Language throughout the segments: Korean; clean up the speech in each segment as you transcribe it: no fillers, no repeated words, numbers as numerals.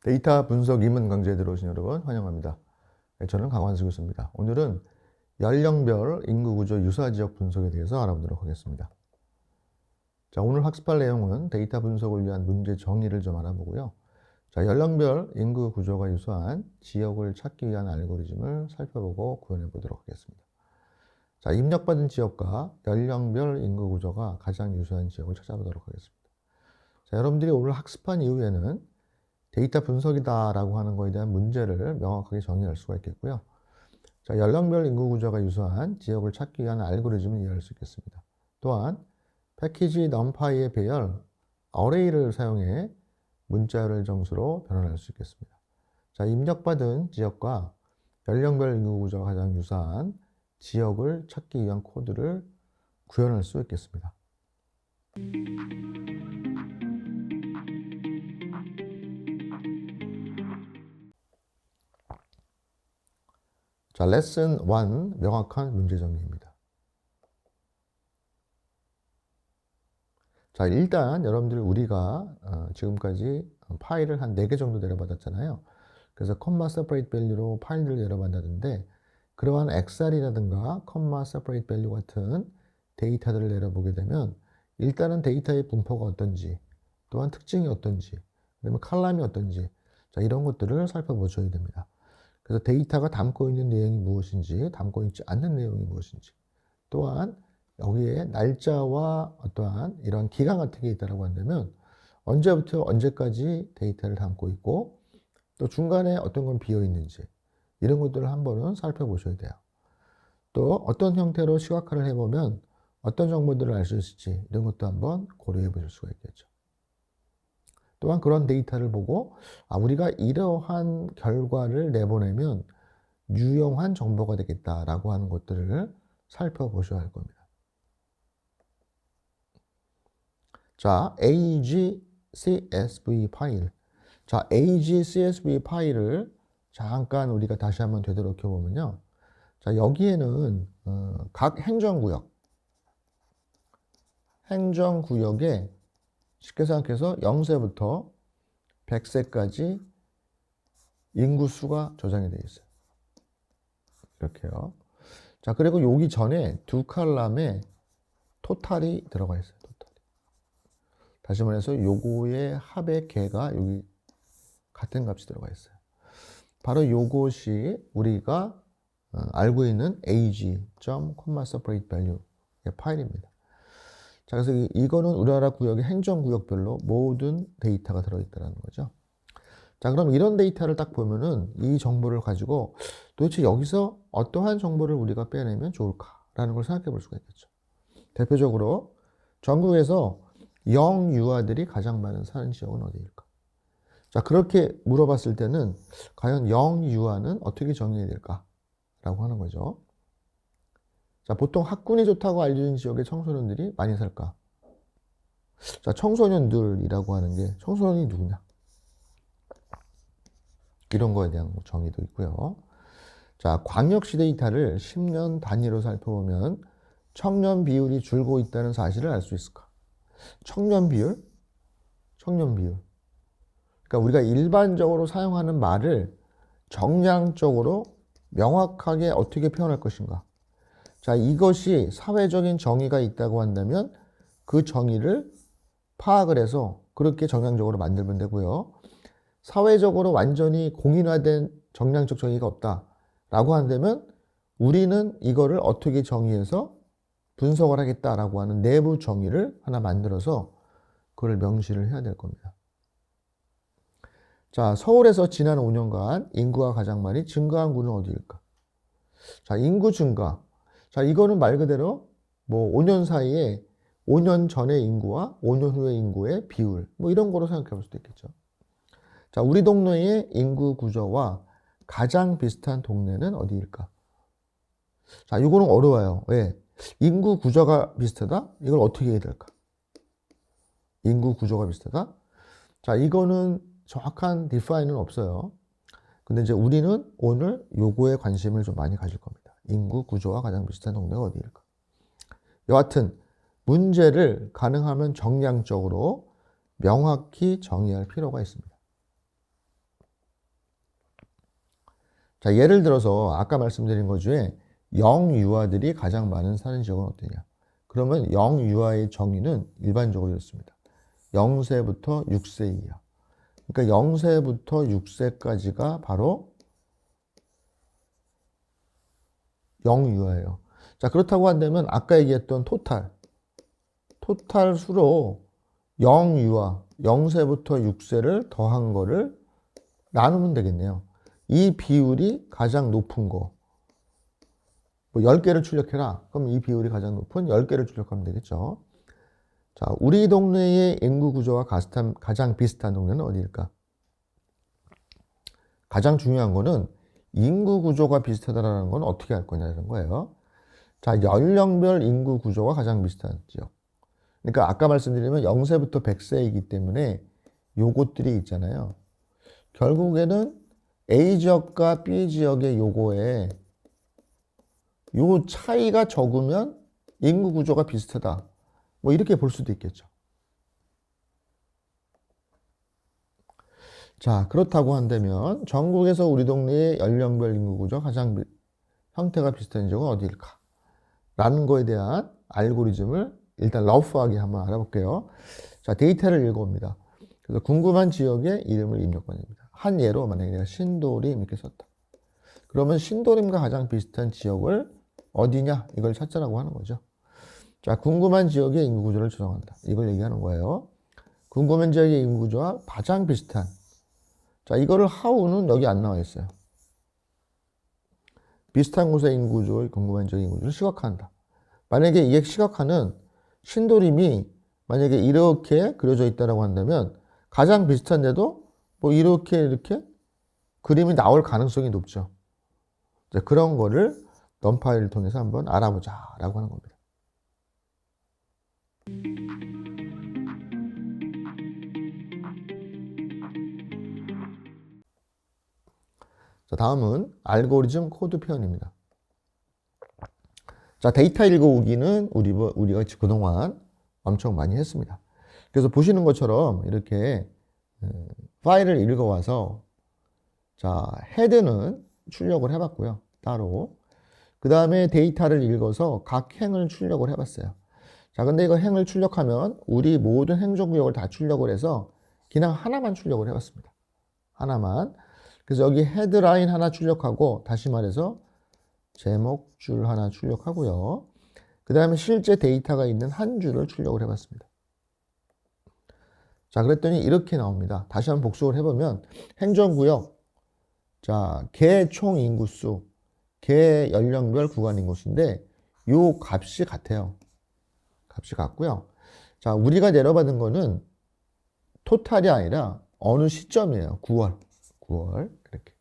데이터 분석 입문 강좌에 들어오신 여러분 환영합니다. 저는 강환수 교수입니다. 오늘은 연령별 인구구조 유사지역 분석에 대해서 알아보도록 하겠습니다. 자, 오늘 학습할 내용은 데이터 분석을 위한 문제 정의를 좀 알아보고요. 자, 연령별 인구구조가 유사한 지역을 찾기 위한 알고리즘을 살펴보고 구현해 보도록 하겠습니다. 자, 입력받은 지역과 연령별 인구구조가 가장 유사한 지역을 찾아보도록 하겠습니다. 자, 여러분들이 오늘 학습한 이후에는 데이터 분석이다라고 하는 것에 대한 문제를 명확하게 정의할 수가 있겠고요. 자, 연령별 인구 구조가 유사한 지역을 찾기 위한 알고리즘을 이해할 수 있겠습니다. 또한 패키지 numpy에 배열 어레이를 사용해 문자열을 정수로 변환할 수 있겠습니다. 자, 입력받은 지역과 연령별 인구 구조가 가장 유사한 지역을 찾기 위한 코드를 구현할 수 있겠습니다. 자, 레슨 1 명확한 문제 정리입니다. 자, 일단 여러분들 우리가 지금까지 파일을 한 4개 정도 내려받았잖아요. 그래서 컴마 세퍼레이트 밸류로 파일들을 내려받았는데 그러한 XR이라든가 컴마 세퍼레이트 밸류 같은 데이터들을 내려보게 되면 일단은 데이터의 분포가 어떤지, 또한 특징이 어떤지, 그다음에 칼럼이 어떤지, 자, 이런 것들을 살펴보셔야 됩니다. 그래서 데이터가 담고 있는 내용이 무엇인지, 담고 있지 않는 내용이 무엇인지, 또한 여기에 날짜와 어떠한 이런 기간 같은 게 있다고 한다면 언제부터 언제까지 데이터를 담고 있고 또 중간에 어떤 건 비어 있는지 이런 것들을 한번은 살펴보셔야 돼요. 또 어떤 형태로 시각화를 해보면 어떤 정보들을 알 수 있을지 이런 것도 한번 고려해 보실 수가 있겠죠. 또한 그런 데이터를 보고 우리가 이러한 결과를 내보내면 유용한 정보가 되겠다라고 하는 것들을 살펴보셔야 할 겁니다. 자, AGCSV 파일. 자, AGCSV 파일을 잠깐 우리가 다시 한번 되돌아켜 보면요. 자, 여기에는 각 행정구역에 쉽게 생각해서 0세부터 100세까지 인구수가 저장이 되어 있어요. 이렇게요. 자, 그리고 여기 전에 두 칼럼에 토탈이 들어가 있어요. 토탈이. 다시 말해서 요거의 합의 개가 여기 같은 값이 들어가 있어요. 바로 요것이 우리가 알고 있는 ag.separateValue의 파일입니다. 자, 그래서 이거는 우리나라 구역의 행정구역별로 모든 데이터가 들어있다는 거죠. 자, 그럼 이런 데이터를 딱 보면은 이 정보를 가지고 도대체 여기서 어떠한 정보를 우리가 빼내면 좋을까라는 걸 생각해 볼 수가 있겠죠. 대표적으로 전국에서 영유아들이 가장 많은 사는 지역은 어디일까? 자, 그렇게 물어봤을 때는 과연 영유아는 어떻게 정의해야 될까라고 하는 거죠. 자, 보통 학군이 좋다고 알려진 지역에 청소년들이 많이 살까? 자, 청소년들이라고 하는 게 청소년이 누구냐? 이런 거에 대한 정의도 있고요. 자, 광역시 데이터를 10년 단위로 살펴보면 청년 비율이 줄고 있다는 사실을 알 수 있을까? 청년 비율? 청년 비율. 그러니까 우리가 일반적으로 사용하는 말을 정량적으로 명확하게 어떻게 표현할 것인가? 자, 이것이 사회적인 정의가 있다고 한다면 그 정의를 파악을 해서 그렇게 정량적으로 만들면 되고요. 사회적으로 완전히 공인화된 정량적 정의가 없다라고 한다면 우리는 이거를 어떻게 정의해서 분석을 하겠다라고 하는 내부 정의를 하나 만들어서 그걸 명시를 해야 될 겁니다. 자, 서울에서 지난 5년간 인구가 가장 많이 증가한 구는 어디일까? 자, 인구 증가. 자, 이거는 말 그대로 뭐 5년 사이에 5년 전의 인구와 5년 후의 인구의 비율 뭐 이런 거로 생각해 볼 수도 있겠죠. 자, 우리 동네의 인구 구조와 가장 비슷한 동네는 어디일까? 자, 이거는 어려워요. 왜? 인구 구조가 비슷하다? 이걸 어떻게 해야 될까? 인구 구조가 비슷하다? 자, 이거는 정확한 디파인은 없어요. 근데 이제 우리는 오늘 요거에 관심을 좀 많이 가질 겁니다. 인구 구조와 가장 비슷한 동네가 어디일까? 여하튼 문제를 가능하면 정량적으로 명확히 정의할 필요가 있습니다. 자, 예를 들어서 아까 말씀드린 것 중에 영유아들이 가장 많은 사는 지역은 어디냐? 그러면 영유아의 정의는 일반적으로 이렇습니다. 0세부터 6세 이하. 그러니까 0세부터 6세까지가 바로 영유아예요. 자, 그렇다고 한다면 아까 얘기했던 토탈 수로 영유아, 0세부터 6세를 더한 거를 나누면 되겠네요. 이 비율이 가장 높은 거. 뭐 10개를 출력해라. 그럼 이 비율이 가장 높은 10개를 출력하면 되겠죠. 자, 우리 동네의 인구 구조와 가장 비슷한 동네는 어디일까? 가장 중요한 거는 인구 구조가 비슷하다는 건 어떻게 알 거냐는 거예요. 자, 연령별 인구 구조가 가장 비슷한 지역. 그러니까 아까 말씀드리면 0세부터 100세이기 때문에 요것들이 있잖아요. 결국에는 A 지역과 B 지역의 요거에 요 차이가 적으면 인구 구조가 비슷하다. 뭐 이렇게 볼 수도 있겠죠. 자, 그렇다고 한다면 전국에서 우리 동네의 연령별 인구 구조 가장 형태가 비슷한 지역은 어디일까? 라는 거에 대한 알고리즘을 일단 러프하게 한번 알아볼게요. 자, 데이터를 읽어봅니다. 그래서 궁금한 지역의 이름을 입력하면 됩니다. 한 예로 만약에 내가 신도림 이렇게 썼다. 그러면 신도림과 가장 비슷한 지역을 어디냐? 이걸 찾자라고 하는 거죠. 자, 궁금한 지역의 인구 구조를 조정한다. 이걸 얘기하는 거예요. 궁금한 지역의 인구 구조와 가장 비슷한. 자, 이거를 how는 여기 안 나와 있어요. 비슷한 곳의 인구 구조의 궁금한 지역의 인구 구조를 시각화한다. 만약에 이게 시각화는 신도림이 만약에 이렇게 그려져 있다라고 한다면 가장 비슷한데도 뭐 이렇게 그림이 나올 가능성이 높죠. 자, 그런 거를 넘파이를 통해서 한번 알아보자라고 하는 겁니다. 자, 다음은 알고리즘 코드 표현입니다. 자, 데이터 읽어오기는 우리가 그동안 엄청 많이 했습니다. 그래서 보시는 것처럼 이렇게 파일을 읽어와서 자, 헤드는 출력을 해봤고요. 따로. 그 다음에 데이터를 읽어서 각 행을 출력을 해봤어요. 자, 근데 이거 행을 출력하면 우리 모든 행정구역을 다 출력을 해서 그냥 하나만 출력을 해봤습니다. 하나만. 그래서 여기 헤드라인 하나 출력하고 다시 말해서 제목줄 하나 출력하고요. 그 다음에 실제 데이터가 있는 한 줄을 출력을 해봤습니다. 자, 그랬더니 이렇게 나옵니다. 다시 한번 복습을 해보면 행정구역, 자, 개 총 인구수, 개 연령별 구간 인구수인데 요 값이 같아요. 값이 같고요. 자, 우리가 내려받은 거는 토탈이 아니라 어느 시점이에요. 9월 이렇게.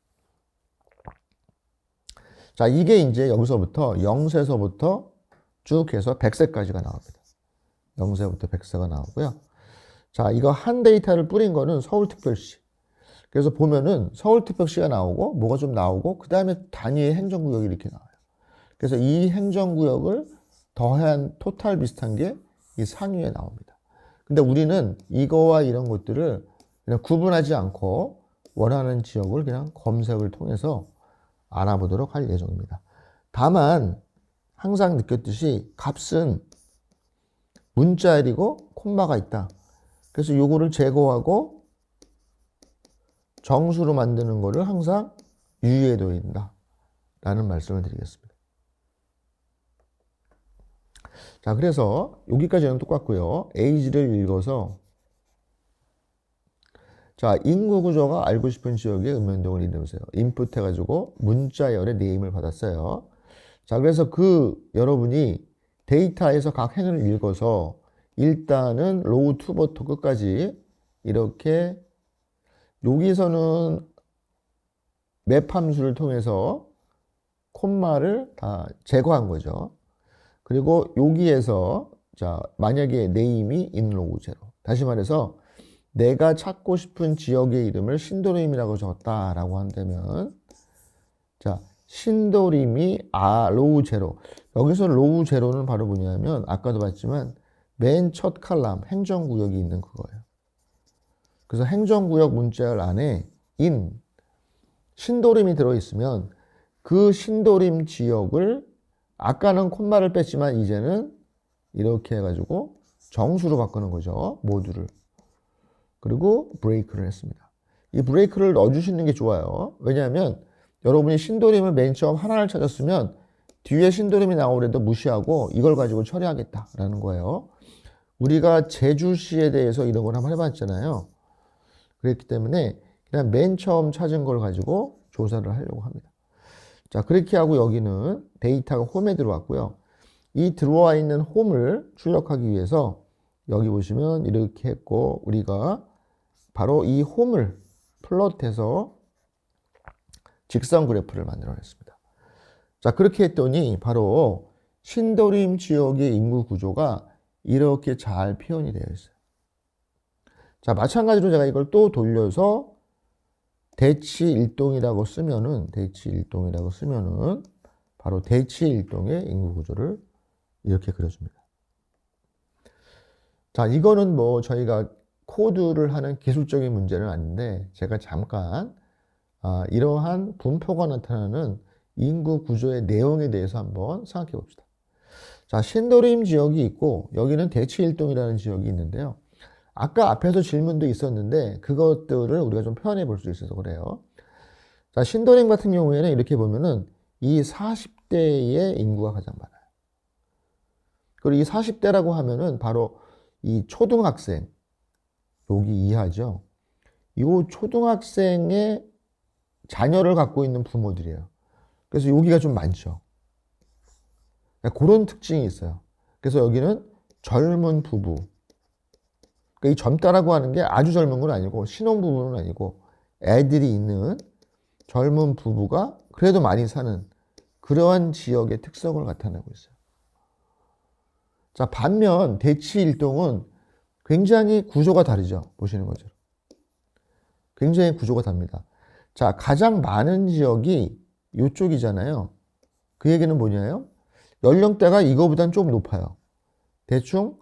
자, 이게 이제 여기서부터 0세서부터 쭉 해서 100세까지가 나옵니다. 0세부터 100세가 나오고요. 자, 이거 한 데이터를 뿌린 거는 서울특별시. 그래서 보면은 서울특별시가 나오고 뭐가 좀 나오고 그 다음에 단위의 행정구역이 이렇게 나와요. 그래서 이 행정구역을 더한 토탈 비슷한 게 이 상위에 나옵니다. 근데 우리는 이거와 이런 것들을 그냥 구분하지 않고 원하는 지역을 그냥 검색을 통해서 알아보도록 할 예정입니다. 다만 항상 느꼈듯이 값은 문자열이고 콤마가 있다. 그래서 요거를 제거하고 정수로 만드는 거를 항상 유의해둬야 된다 라는 말씀을 드리겠습니다. 자, 그래서 여기까지는 똑같고요. 에이지를 읽어서 자, 인구 구조가 알고 싶은 지역의 읍면동을 이름으세요. 인풋 해가지고 문자열의 네임을 받았어요. 자, 그래서 여러분이 데이터에서 각 행을 읽어서 일단은 로우 투부터 끝까지 이렇게 여기서는 맵 함수를 통해서 콤마를 다 제거한 거죠. 그리고 여기에서 자, 만약에 네임이 인로우 제로. 다시 말해서 내가 찾고 싶은 지역의 이름을 신도림이라고 적었다라고 한다면 자, 신도림이 로우 제로. 여기서 로우 제로는 바로 뭐냐면 아까도 봤지만 맨 첫 칼럼 행정구역이 있는 그거예요. 그래서 행정구역 문자열 안에 신도림이 들어있으면 그 신도림 지역을 아까는 콤마를 뺐지만 이제는 이렇게 해가지고 정수로 바꾸는 거죠. 모두를. 그리고 브레이크를 했습니다. 이 브레이크를 넣어주시는 게 좋아요. 왜냐하면 여러분이 신도림을 맨 처음 하나를 찾았으면 뒤에 신도림이 나오더라도 무시하고 이걸 가지고 처리하겠다라는 거예요. 우리가 제주시에 대해서 이런 걸 한번 해봤잖아요. 그렇기 때문에 그냥 맨 처음 찾은 걸 가지고 조사를 하려고 합니다. 자, 그렇게 하고 여기는 데이터가 홈에 들어왔고요. 이 들어와 있는 홈을 출력하기 위해서 여기 보시면 이렇게 했고 우리가 바로 이 홈을 플롯해서 직선 그래프를 만들어냈습니다. 자, 그렇게 했더니 바로 신도림 지역의 인구 구조가 이렇게 잘 표현이 되어 있어요. 자, 마찬가지로 제가 이걸 또 돌려서 대치일동이라고 쓰면은 바로 대치일동의 인구 구조를 이렇게 그려줍니다. 자, 이거는 뭐 저희가 코드를 하는 기술적인 문제는 아닌데 제가 잠깐 이러한 분포가 나타나는 인구 구조의 내용에 대해서 한번 생각해 봅시다. 자, 신도림 지역이 있고 여기는 대치일동이라는 지역이 있는데요. 아까 앞에서 질문도 있었는데 그것들을 우리가 좀 표현해 볼 수 있어서 그래요. 자, 신도림 같은 경우에는 이렇게 보면은 이 40대의 인구가 가장 많아요. 그리고 이 40대라고 하면은 바로 이 초등학생, 여기 이하죠. 이 초등학생의 자녀를 갖고 있는 부모들이에요. 그래서 여기가 좀 많죠. 그런 특징이 있어요. 그래서 여기는 젊은 부부. 그러니까 이 젊다라고 하는 게 아주 젊은 건 아니고 신혼부부는 아니고 애들이 있는 젊은 부부가 그래도 많이 사는 그러한 지역의 특성을 나타내고 있어요. 자, 반면 대치일동은 굉장히 구조가 다르죠. 보시는 것처럼. 굉장히 구조가 다릅니다. 자, 가장 많은 지역이 이쪽이잖아요. 그 얘기는 뭐냐요? 연령대가 이거보다는 좀 높아요. 대충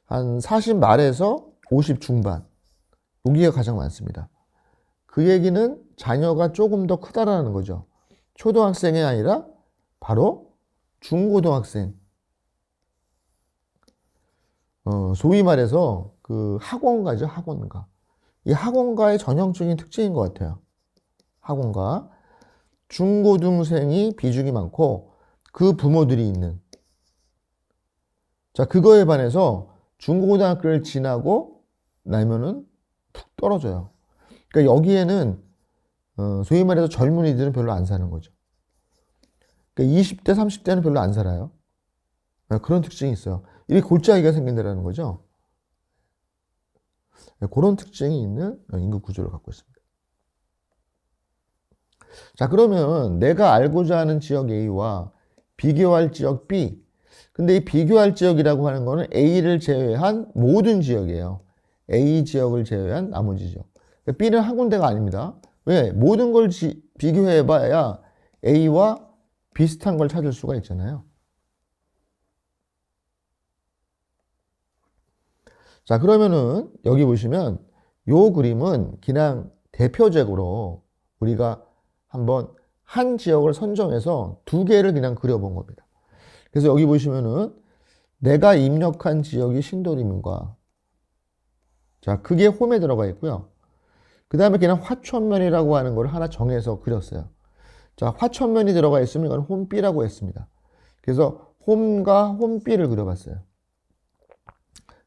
한 40 말에서 50 중반. 여기가 가장 많습니다. 그 얘기는 자녀가 조금 더 크다라는 거죠. 초등학생이 아니라 바로 중고등학생. 소위 말해서 그 학원가죠, 학원가. 이 학원가의 전형적인 특징인 것 같아요. 학원가. 중고등생이 비중이 많고 그 부모들이 있는. 자, 그거에 반해서 중고등학교를 지나고 나면은 푹 떨어져요. 그러니까 여기에는 소위 말해서 젊은이들은 별로 안 사는 거죠. 그러니까 20대, 30대는 별로 안 살아요. 그런 특징이 있어요. 이게 골짜기가 생긴다는 거죠. 그런 특징이 있는 인구 구조를 갖고 있습니다. 자, 그러면 내가 알고자 하는 지역 A와 비교할 지역 B. 근데 이 비교할 지역이라고 하는 거는 A를 제외한 모든 지역이에요. A 지역을 제외한 나머지 지역. 그러니까 B는 한 군데가 아닙니다. 왜? 모든 걸 비교해 봐야 A와 비슷한 걸 찾을 수가 있잖아요. 자, 그러면은 여기 보시면 요 그림은 그냥 대표적으로 우리가 한번 한 지역을 선정해서 두 개를 그냥 그려본 겁니다. 그래서 여기 보시면은 내가 입력한 지역이 신도림인과 자, 그게 홈에 들어가 있고요. 그 다음에 그냥 화천면이라고 하는 걸 하나 정해서 그렸어요. 자, 화천면이 들어가 있으면 이건 홈 B라고 했습니다. 그래서 홈과 홈 B를 그려봤어요.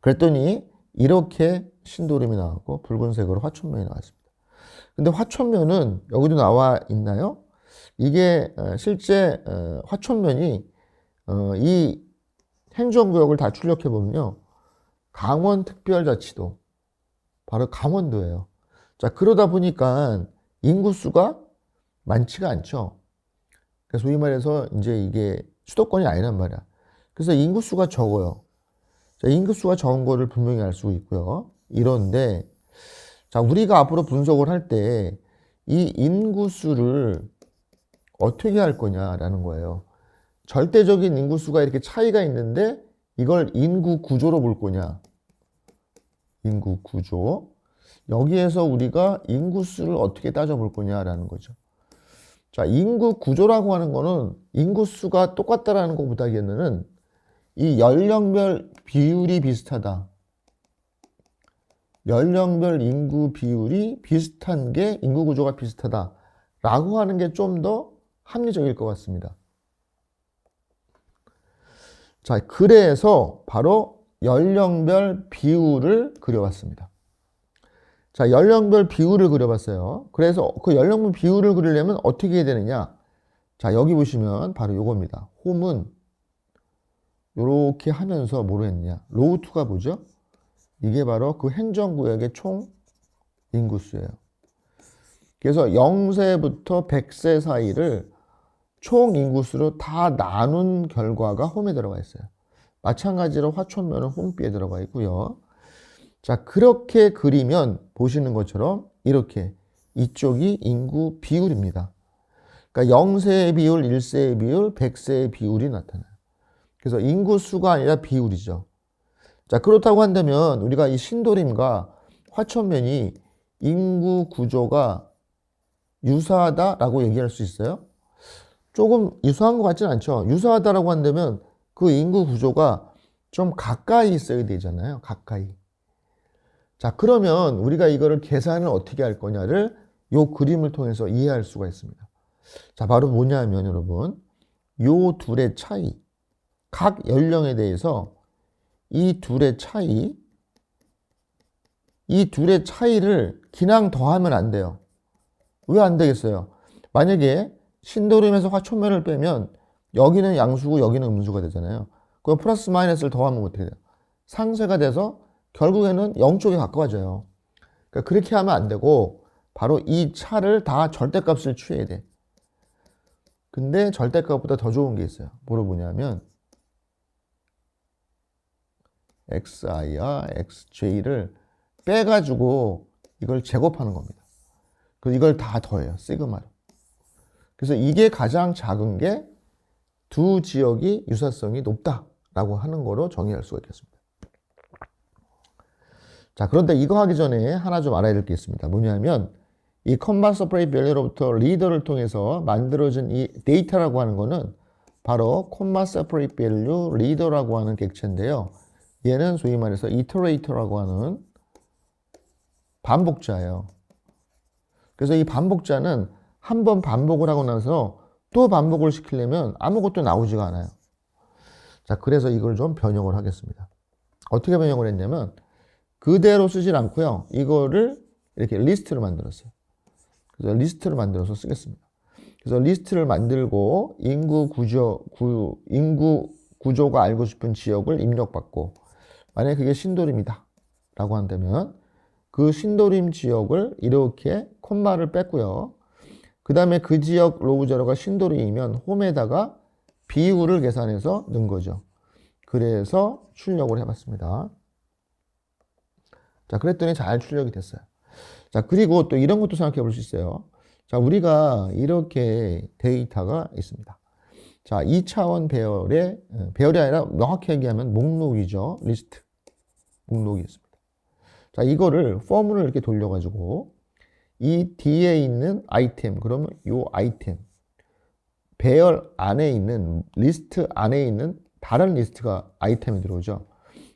그랬더니 이렇게 신도림이 나왔고 붉은색으로 화천면이 나왔습니다. 근데 화천면은 여기도 나와 있나요? 이게 실제 화천면이 이 행정구역을 다 출력해 보면요. 강원특별자치도 바로 강원도예요. 자, 그러다 보니까 인구수가 많지가 않죠. 그래서 소위 말해서 이제 이게 수도권이 아니란 말이야. 그래서 인구수가 적어요. 자, 인구수가 적은 거를 분명히 알 수 있고요. 이런데 자, 우리가 앞으로 분석을 할 때 이 인구수를 어떻게 할 거냐라는 거예요. 절대적인 인구수가 이렇게 차이가 있는데 이걸 인구 구조로 볼 거냐. 인구 구조. 여기에서 우리가 인구수를 어떻게 따져볼 거냐라는 거죠. 자, 인구 구조라고 하는 거는 인구 수가 똑같다라는 것보다는 이 연령별 비율이 비슷하다. 연령별 인구 비율이 비슷한 게 인구 구조가 비슷하다라고 하는 게 좀 더 합리적일 것 같습니다. 자, 그래서 바로 연령별 비율을 그려봤습니다. 자, 연령별 비율을 그려봤어요. 그래서 그 연령별 비율을 그리려면 어떻게 해야 되느냐? 자, 여기 보시면 바로 요겁니다. 홈은 이렇게 하면서 뭐로 했냐? 로우2가 뭐죠? 이게 바로 그 행정구역의 총 인구수예요. 그래서 0세부터 100세 사이를 총 인구수로 다 나눈 결과가 홈에 들어가 있어요. 마찬가지로 화촌면은 홈비에 들어가 있고요. 자, 그렇게 그리면 보시는 것처럼 이렇게 이쪽이 인구 비율입니다. 그러니까 0세의 비율, 1세의 비율, 100세의 비율이 나타나요. 그래서 인구수가 아니라 비율이죠. 자, 그렇다고 한다면 우리가 이 신도림과 화천면이 인구 구조가 유사하다라고 얘기할 수 있어요? 조금 유사한 것 같지는 않죠. 유사하다라고 한다면 그 인구 구조가 좀 가까이 있어야 되잖아요. 가까이. 자, 그러면 우리가 이거를 계산을 어떻게 할 거냐를 이 그림을 통해서 이해할 수가 있습니다. 자, 바로 뭐냐 하면 여러분, 요 둘의 차이, 각 연령에 대해서 이 둘의 차이를 그냥 더하면 안 돼요. 왜 안 되겠어요? 만약에 신도림에서 화초면을 빼면 여기는 양수고 여기는 음수가 되잖아요. 그럼 플러스 마이너스를 더하면 어떻게 돼요? 상쇄가 돼서 결국에는 0쪽에 가까워져요. 그러니까 그렇게 하면 안 되고 바로 이 차를 다 절대값을 취해야 돼. 근데 절대값보다 더 좋은 게 있어요. 뭐냐면 xi와 xj를 빼가지고 이걸 제곱하는 겁니다. 그래서 이걸 다 더해요. 시그마로. 그래서 이게 가장 작은 게 두 지역이 유사성이 높다라고 하는 거로 정의할 수가 있겠습니다. 자, 그런데 이거 하기 전에 하나 좀 알아야 될 게 있습니다. 뭐냐면 이 컴마 서퍼레이트 밸류로부터 리더를 통해서 만들어진 이 데이터라고 하는 거는 바로 컴마 서퍼레이트 밸류 리더라고 하는 객체인데요. 얘는 소위 말해서 이터레이터라고 하는 반복자예요. 그래서 이 반복자는 한 번 반복을 하고 나서 또 반복을 시키려면 아무것도 나오지가 않아요. 자, 그래서 이걸 좀 변형을 하겠습니다. 어떻게 변형을 했냐면 그대로 쓰질 않고요. 이거를 이렇게 리스트를 만들었어요. 그래서 리스트를 만들어서 쓰겠습니다. 그래서 리스트를 만들고 인구 구조가 알고 싶은 지역을 입력받고 만약에 그게 신도림이다 라고 한다면 그 신도림 지역을 이렇게 콤마를 뺐고요. 그 다음에 그 지역 로우 제로가 신도림이면 홈에다가 비율을 계산해서 넣은 거죠. 그래서 출력을 해봤습니다. 자, 그랬더니 잘 출력이 됐어요. 자, 그리고 또 이런 것도 생각해 볼 수 있어요. 자, 우리가 이렇게 데이터가 있습니다. 자, 2차원 배열이 아니라 명확히 얘기하면 목록이죠. 리스트. 목록이 있습니다. 자, 이거를 폼을 이렇게 돌려가지고 이 뒤에 있는 아이템, 그러면 이 아이템, 배열 안에 있는, 리스트 안에 있는 다른 리스트가 아이템에 들어오죠.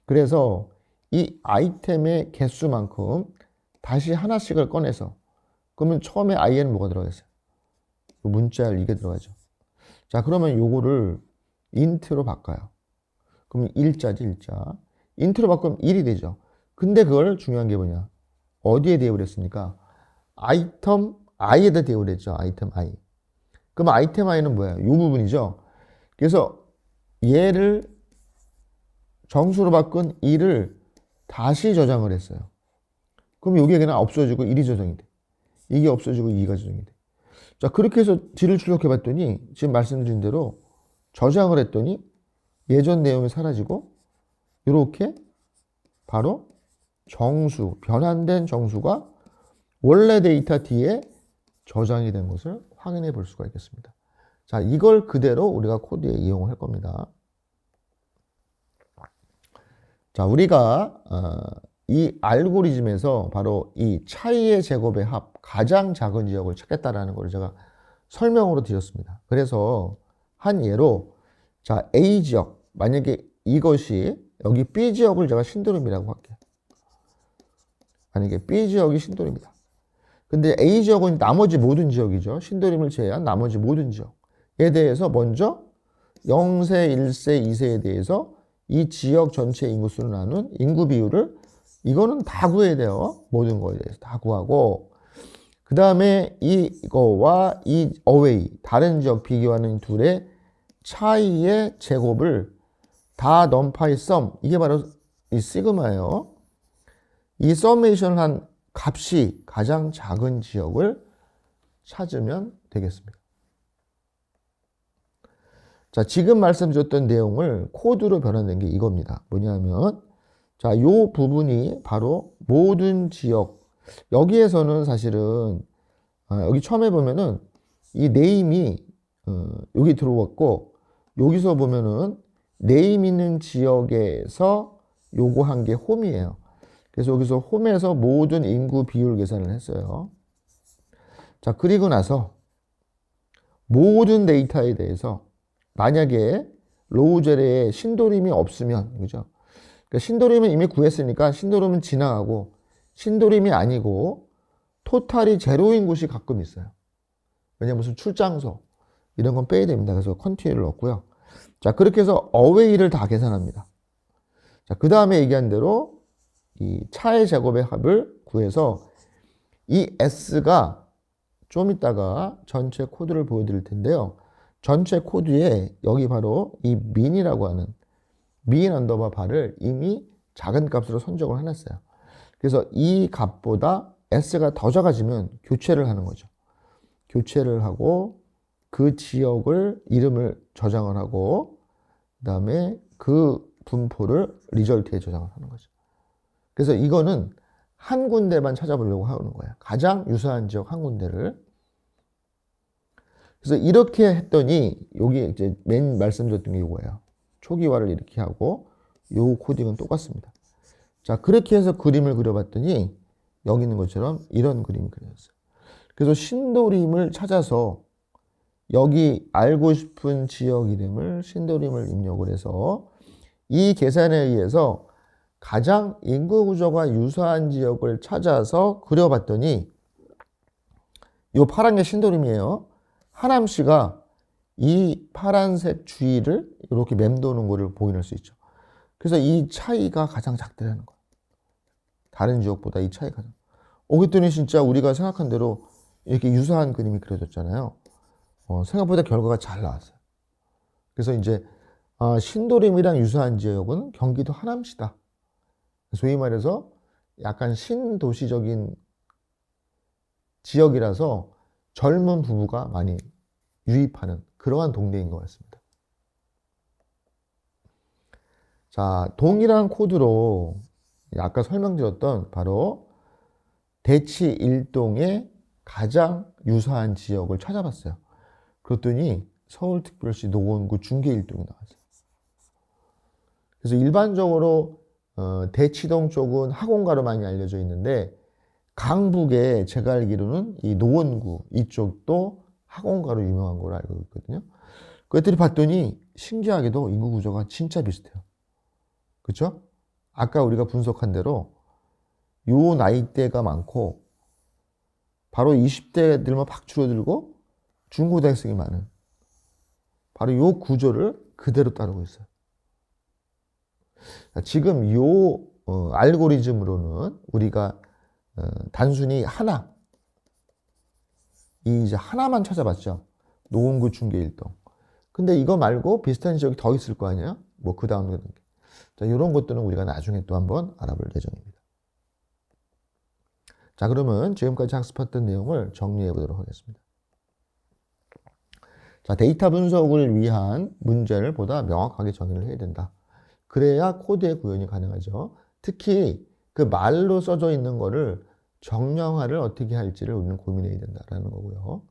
그래서 이 아이템의 개수만큼 다시 하나씩을 꺼내서, 그러면 처음에 i에는 뭐가 들어가겠어요? 문자열 이게 들어가죠. 자, 그러면 요거를 인트로 바꿔요. 그럼 1자지, 1자. 인트로 바꾸면 1이 되죠. 근데 그걸 중요한 게 뭐냐? 어디에 대입을 했습니까? 아이템 i에다 대입을 했죠. 아이템 i. 그럼 아이템 i는 뭐야? 이 부분이죠. 그래서 얘를 정수로 바꾼 1을 다시 저장을 했어요. 그럼 여기에 그냥 없어지고 1이 저장이 돼. 이게 없어지고 2가 저장이 돼. 자, 그렇게 해서 D를 출력해 봤더니 지금 말씀드린 대로 저장을 했더니 예전 내용이 사라지고 이렇게 바로 정수, 변환된 정수가 원래 데이터 D에 저장이 된 것을 확인해 볼 수가 있겠습니다. 자, 이걸 그대로 우리가 코드에 이용을 할 겁니다. 자, 우리가 이 알고리즘에서 바로 이 차이의 제곱의 합, 가장 작은 지역을 찾겠다라는 걸 제가 설명으로 드렸습니다. 그래서 한 예로 자 A 지역 만약에 이것이 여기 B 지역을 제가 신도림이라고 할게요. 만약에 B 지역이 신도림이다. 근데 A 지역은 나머지 모든 지역이죠. 신도림을 제외한 나머지 모든 지역에 대해서 먼저 0세, 1세, 2세에 대해서 이 지역 전체 인구수를 나눈 인구 비율을 이거는 다 구해야 돼요. 모든 거에 대해서 다 구하고 그 다음에 이거와 이 어웨이 다른 지역 비교하는 둘의 차이의 제곱을 다 넘파이 썸 이게 바로 이 시그마예요. 이 서메이션을 한 값이 가장 작은 지역을 찾으면 되겠습니다. 자, 지금 말씀드렸던 내용을 코드로 변환된 게 이겁니다. 뭐냐면 자, 요 부분이 바로 모든 지역 여기에서는 사실은 여기 처음에 보면은 이 네임이 여기 들어왔고 여기서 보면은 네임 있는 지역에서 요구한 게 홈이에요. 그래서 여기서 홈에서 모든 인구 비율 계산을 했어요. 자, 그리고 나서 모든 데이터에 대해서 만약에 로우젤에 신도림이 없으면, 그죠? 그러니까 신도림은 이미 구했으니까 신도림은 지나가고 신도림이 아니고 토탈이 제로인 곳이 가끔 있어요. 왜냐면 무슨 출장소 이런 건 빼야 됩니다. 그래서 컨티뉴를 넣었고요. 자, 그렇게 해서 어웨이를 다 계산합니다. 자, 그 다음에 얘기한 대로 이 차의 제곱의 합을 구해서 이 S가 좀 이따가 전체 코드를 보여드릴 텐데요. 전체 코드에 여기 바로 이 민이라고 하는 민 언더바 바를 이미 작은 값으로 선정을 해놨어요. 그래서 이 값보다 S가 더 작아지면 교체를 하는 거죠. 교체를 하고 그 지역을 이름을 저장을 하고 그 다음에 그 분포를 리절트에 저장을 하는 거죠. 그래서 이거는 한 군데만 찾아보려고 하는 거예요. 가장 유사한 지역 한 군데를. 그래서 이렇게 했더니 여기 이제 맨 말씀드렸던 게 이거예요. 초기화를 이렇게 하고 요 코딩은 똑같습니다. 자, 그렇게 해서 그림을 그려봤더니 여기 있는 것처럼 이런 그림이 그려졌어요. 그래서 신도림을 찾아서 여기 알고 싶은 지역 이름을 신도림을 입력을 해서 이 계산에 의해서 가장 인구 구조가 유사한 지역을 찾아서 그려봤더니 요 파란 게 신도림이에요. 하남시가 이 파란색 주위를 이렇게 맴도는 거를 보일 수 있죠. 그래서 이 차이가 가장 작다는 거예요. 다른 지역보다 이 차이가 가장. 그랬더니 진짜 우리가 생각한 대로 이렇게 유사한 그림이 그려졌잖아요. 생각보다 결과가 잘 나왔어요. 그래서 이제 신도림이랑 유사한 지역은 경기도 하남시다. 소위 말해서 약간 신도시적인 지역이라서 젊은 부부가 많이 유입하는 그러한 동네인 것 같습니다. 자, 동일한 코드로 아까 설명드렸던 바로 대치 일동의 가장 유사한 지역을 찾아봤어요. 그랬더니 서울특별시 노원구 중계일동이 나왔어요. 그래서 일반적으로 대치동 쪽은 학원가로 많이 알려져 있는데 강북에 제가 알기로는 이 노원구 이쪽도 학원가로 유명한 걸로 알고 있거든요. 그랬더니 봤더니 신기하게도 인구 구조가 진짜 비슷해요. 그렇죠? 아까 우리가 분석한 대로 요 나이대가 많고 바로 20대들만 팍 줄어들고 중고등학생이 많은 바로 요 구조를 그대로 따르고 있어요. 지금 요 알고리즘으로는 우리가 단순히 이제 하나만 찾아봤죠. 노원구 중계일동. 근데 이거 말고 비슷한 지역이 더 있을 거 아니에요? 뭐 그 다음 자, 이런 것들은 우리가 나중에 또 한번 알아볼 예정입니다. 자, 그러면 지금까지 학습했던 내용을 정리해 보도록 하겠습니다. 자, 데이터 분석을 위한 문제를 보다 명확하게 정의를 해야 된다. 그래야 코드의 구현이 가능하죠. 특히 그 말로 써져 있는 거를 정량화를 어떻게 할지를 우리는 고민해야 된다라는 거고요.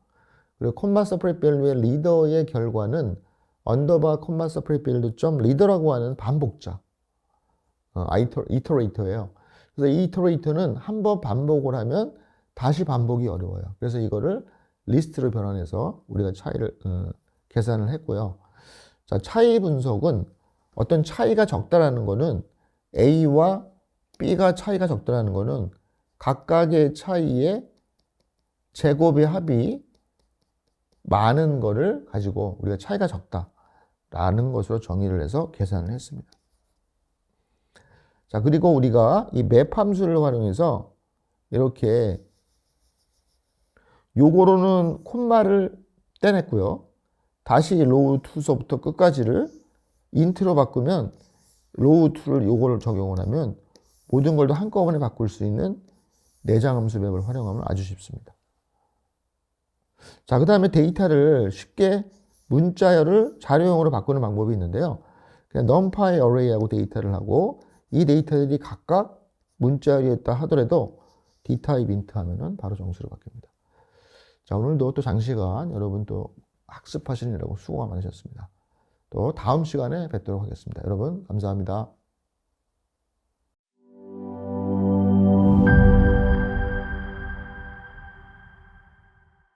그리고 콤마 서퍼레이트 밸류의 리더의 결과는 언더바 콤마 서퍼레이트 밸류 점 리더라고 하는 반복자 이터레이터예요. 그래서 이 이터레이터는 한번 반복을 하면 다시 반복이 어려워요. 그래서 이거를 리스트로 변환해서 우리가 차이를 계산을 했고요. 자, 차이 분석은 어떤 차이가 적다라는 거는 A와 B가 차이가 적다라는 거는 각각의 차이의 제곱의 합이 많은 거를 가지고 우리가 차이가 적다라는 것으로 정의를 해서 계산을 했습니다. 자, 그리고 우리가 이 맵 함수를 활용해서 이렇게 요거로는 콤마를 떼냈고요. 다시 로우 2서부터 끝까지를 인트로 바꾸면 로우 2를 요거를 적용을 하면 모든 걸 다 한꺼번에 바꿀 수 있는 내장 함수 맵을 활용하면 아주 쉽습니다. 자, 그 다음에 데이터를 쉽게 문자열을 자료형으로 바꾸는 방법이 있는데요. 그냥 numpy array하고 데이터를 하고 이 데이터들이 각각 문자열이었다 하더라도 dtype int 하면은 바로 정수로 바뀝니다. 자, 오늘도 또 장시간 여러분 또 학습하시느라고 수고가 많으셨습니다. 또 다음 시간에 뵙도록 하겠습니다. 여러분, 감사합니다.